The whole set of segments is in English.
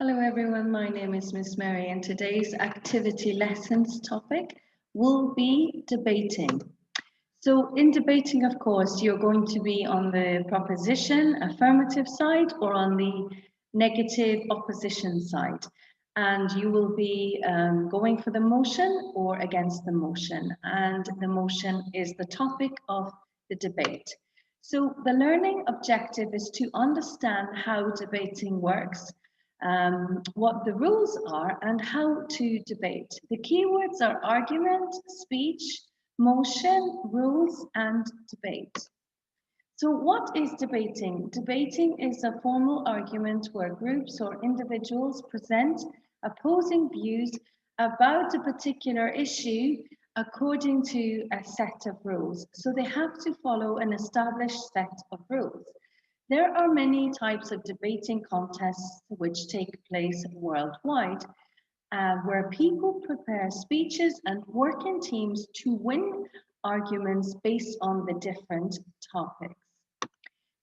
Hello everyone, my name is Miss Mary and today's activity lessons topic will be debating. So in debating, of course, you're going to be on the proposition, affirmative side or on the negative opposition side. And you will be going for the motion or against the motion. And the motion is the topic of the debate. So the learning objective is to understand how debating works, what the rules are and how to debate. The keywords are argument, speech, motion, rules, and debate. So what is debating? Debating is a formal argument where groups or individuals present opposing views about a particular issue according to a set of rules. So they have to follow an established set of rules. There are many types of debating contests which take place worldwide, where people prepare speeches and work in teams to win arguments based on the different topics.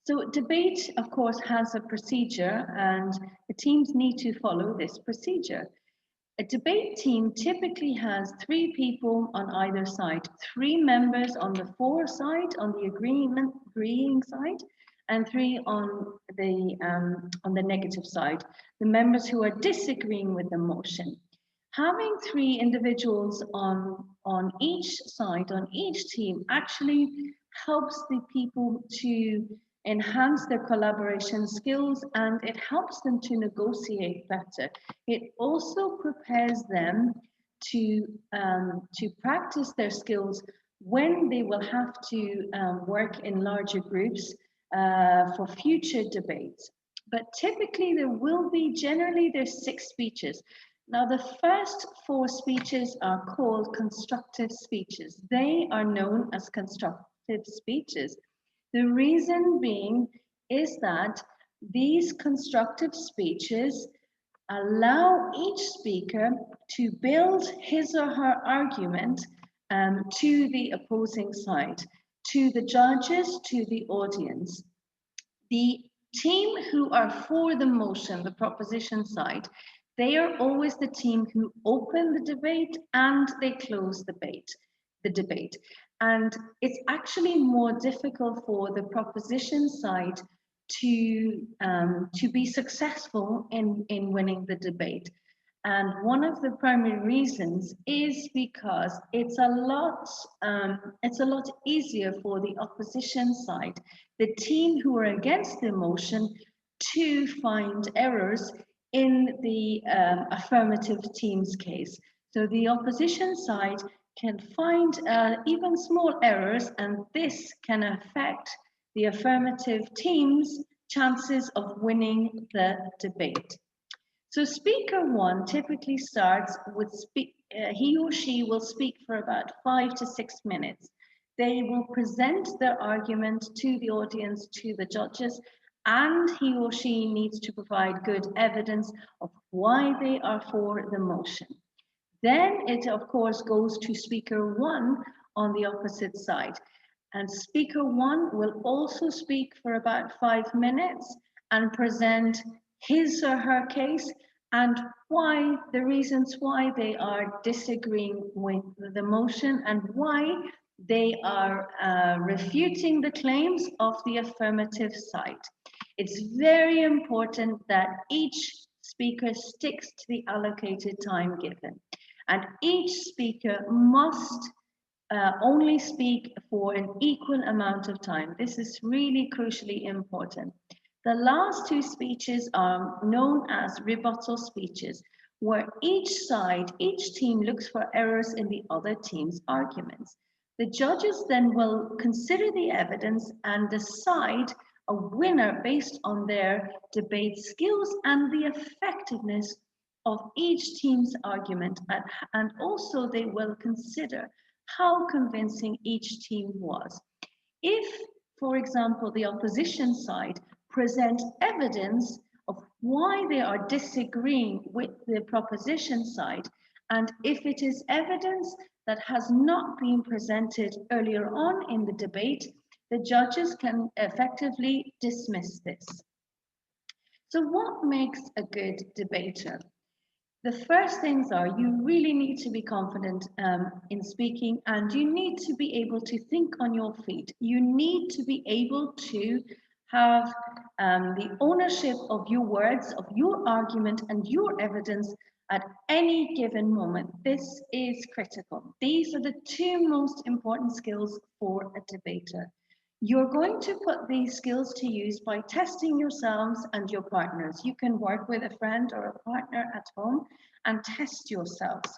So debate, of course, has a procedure and the teams need to follow this procedure. A debate team typically has 3 people on either side, 3 members on the for side, on the agreeing side, and 3 on the negative side, the members who are disagreeing with the motion. Having 3 individuals on each side, on each team, actually helps the people to enhance their collaboration skills and it helps them to negotiate better. It also prepares them to practice their skills when they will have to work in larger groups for future debates. But typically there will be, generally there's 6 speeches. Now the first 4 speeches are called constructive speeches. They are known as constructive speeches. The reason being is that these constructive speeches allow each speaker to build his or her argument to the opposing side, to the judges, to the audience. The team who are for the motion, the proposition side, they are always the team who open the debate and they close the debate. And it's actually more difficult for the proposition side to be successful in winning the debate. And one of the primary reasons is because it's a lot easier for the opposition side, the team who are against the motion, to find errors in the affirmative team's case. So the opposition side can find even small errors, and this can affect the affirmative team's chances of winning the debate. So speaker 1 typically starts with he or she will speak for about 5 to 6 minutes. They will present their argument to the audience, to the judges, and he or she needs to provide good evidence of why they are for the motion. Then it, of course, goes to speaker 1 on the opposite side. And speaker 1 will also speak for about 5 minutes and present his or her case and why, the reasons why they are disagreeing with the motion and why they are refuting the claims of the affirmative side. It's very important that each speaker sticks to the allocated time given. And each speaker must only speak for an equal amount of time. This is really crucially important. The last 2 speeches are known as rebuttal speeches, where each side, each team looks for errors in the other team's arguments. The judges then will consider the evidence and decide a winner based on their debate skills and the effectiveness of each team's argument, and also they will consider how convincing each team was. If, for example, the opposition side present evidence of why they are disagreeing with the proposition side, and if it is evidence that has not been presented earlier on in the debate, the judges can effectively dismiss this. So what makes a good debater? The first things are you really need to be confident in speaking, and you need to be able to think on your feet. You need to be able to have the ownership of your words, of your argument, and your evidence at any given moment. This is critical. These are the two most important skills for a debater. You're going to put these skills to use by testing yourselves and your partners. You can work with a friend or a partner at home and test yourselves.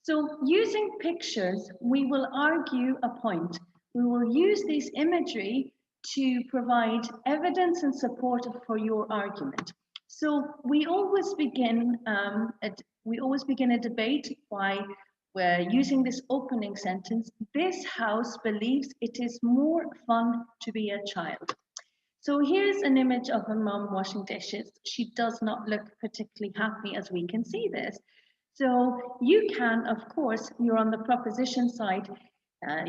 So using pictures, we will argue a point. We will use this imagery to provide evidence and support for your argument. So we always begin a debate by we're using this opening sentence. This house believes it is more fun to be a child. So here's an image of a mum washing dishes. She does not look particularly happy, as we can see this. So you can, of course, you're on the proposition side,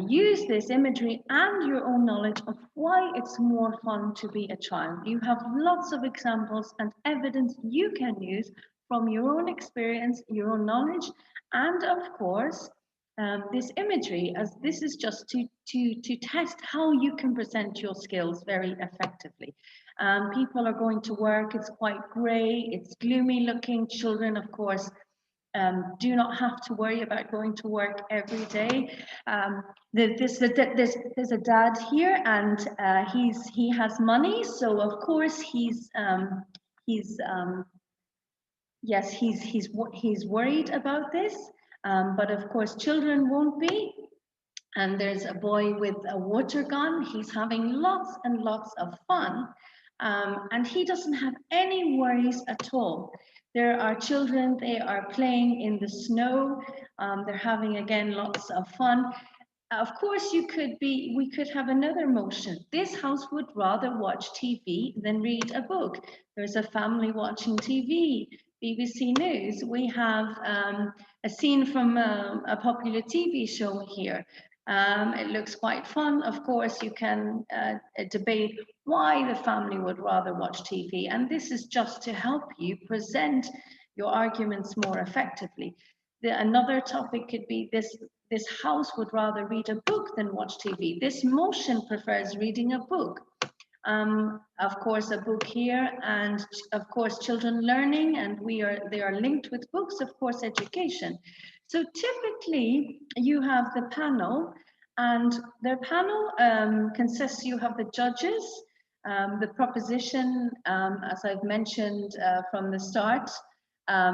use this imagery and your own knowledge of why it's more fun to be a child. You have lots of examples and evidence you can use from your own experience, your own knowledge, and of course, this imagery, as this is just to test how you can present your skills very effectively. People are going to work, it's quite grey, it's gloomy looking. Children, of course, do not have to worry about going to work every day. There's a dad here, and he has money, so of course he's worried about this. But of course, children won't be. And there's a boy with a water gun. He's having lots and lots of fun. And he doesn't have any worries at all. There are children, they are playing in the snow. They're having, again, lots of fun. Of course, we could have another motion. This house would rather watch TV than read a book. There's a family watching TV, BBC News. We have a scene from a popular TV show here. It looks quite fun. Of course, you can debate why the family would rather watch TV. And this is just to help you present your arguments more effectively. Another topic could be this house would rather read a book than watch TV. This motion prefers reading a book. Of course, a book here, and of course, children learning, and they are linked with books, of course, education. So typically, you have the panel, and the panel consists, you have the judges, the proposition, as I've mentioned from the start,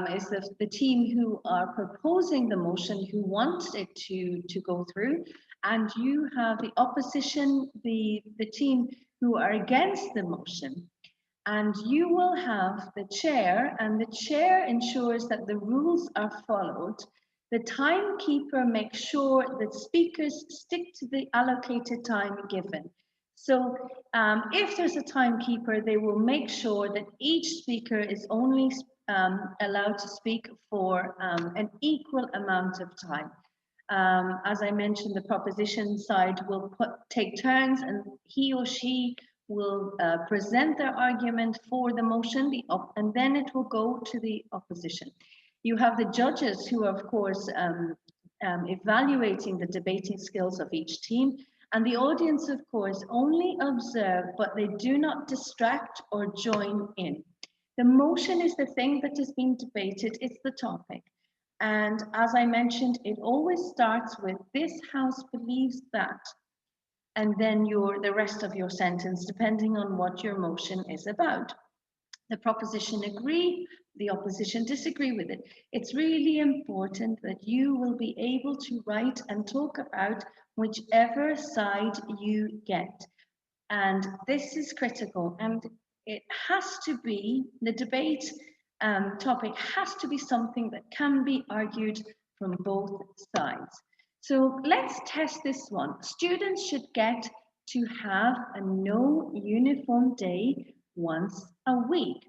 is the team who are proposing the motion, who want it to go through, and you have the opposition, the team who are against the motion. And you will have the chair, and the chair ensures that the rules are followed. The timekeeper makes sure that speakers stick to the allocated time given. So if there's a timekeeper, they will make sure that each speaker is only allowed to speak for an equal amount of time. As I mentioned, the proposition side will take turns, and he or she will present their argument for the motion, and then it will go to the opposition. You have the judges who are, of course, evaluating the debating skills of each team, and the audience, of course, only observe, but they do not distract or join in. The motion is the thing that is being debated, it's the topic. And as I mentioned, it always starts with this house believes that, and then the rest of your sentence, depending on what your motion is about. The proposition agree, the opposition disagree with it. It's really important that you will be able to write and talk about whichever side you get. And this is critical, and it has to be, the debate topic has to be something that can be argued from both sides. So let's test this one. Students should get to have a no uniform day once a week.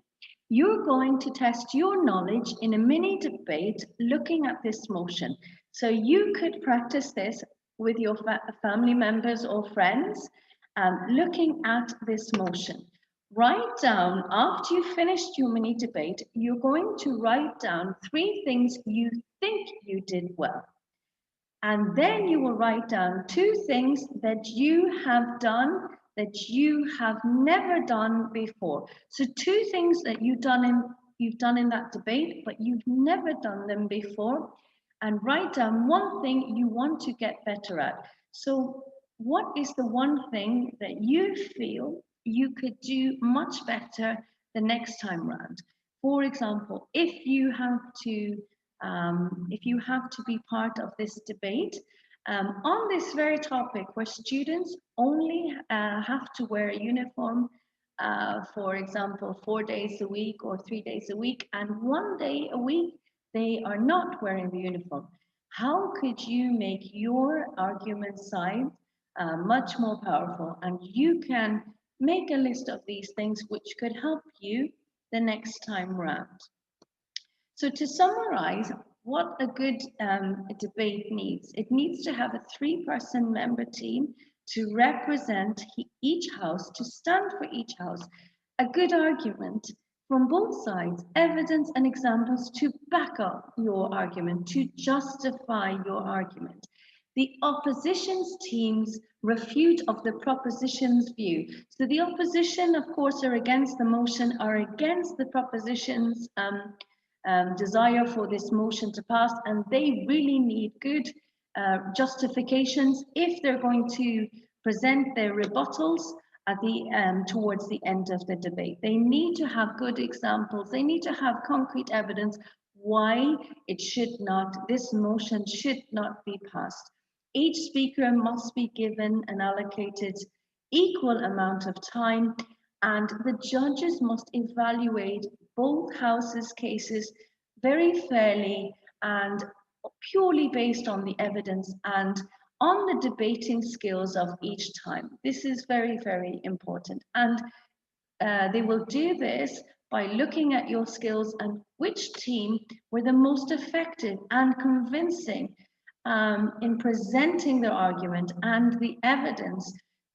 You're going to test your knowledge in a mini debate looking at this motion. So you could practice this with your family members or friends, looking at this motion. Write down, after you finished your mini debate, you're going to write down 3 things you think you did well. And then you will write down 2 things that you have done that you have never done before. So 2 things that you've done in that debate, but you've never done them before. And write down 1 thing you want to get better at. So what is the 1 thing that you feel you could do much better the next time round? For example, if you have to be part of this debate on this very topic where students only have to wear a uniform, for example, 4 days a week or 3 days a week, and 1 day a week they are not wearing the uniform. How could you make your argument side much more powerful? And you can make a list of these things which could help you the next time round. So to summarize, what a good debate needs, it needs to have a 3-person member team to represent each house, to stand for each house, a good argument from both sides, evidence and examples to back up your argument, to justify your argument. The opposition's teams refute of the proposition's view. So the opposition, of course, are against the motion, are against the proposition's desire for this motion to pass, and they really need good justifications if they're going to present their rebuttals at the towards the end of the debate. They need to have good examples. They need to have concrete evidence why this motion should not be passed. Each speaker must be given an allocated equal amount of time, and the judges must evaluate both houses' cases very fairly and purely based on the evidence and on the debating skills of each time. This is very, very important. And they will do this by looking at your skills and which team were the most effective and convincing in presenting their argument and the evidence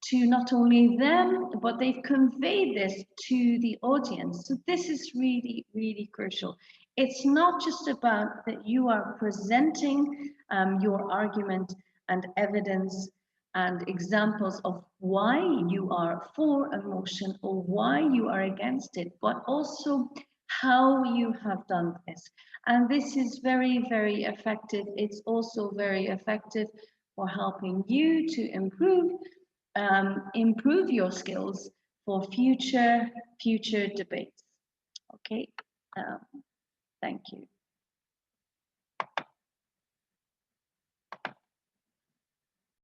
to not only them, but they've conveyed this to the audience. So this is really, really crucial. It's not just about that you are presenting your argument and evidence and examples of why you are for a motion or why you are against it, but also how you have done this. And this is very, very effective. It's also very effective for helping you to improve your skills for future debates. Okay, thank you.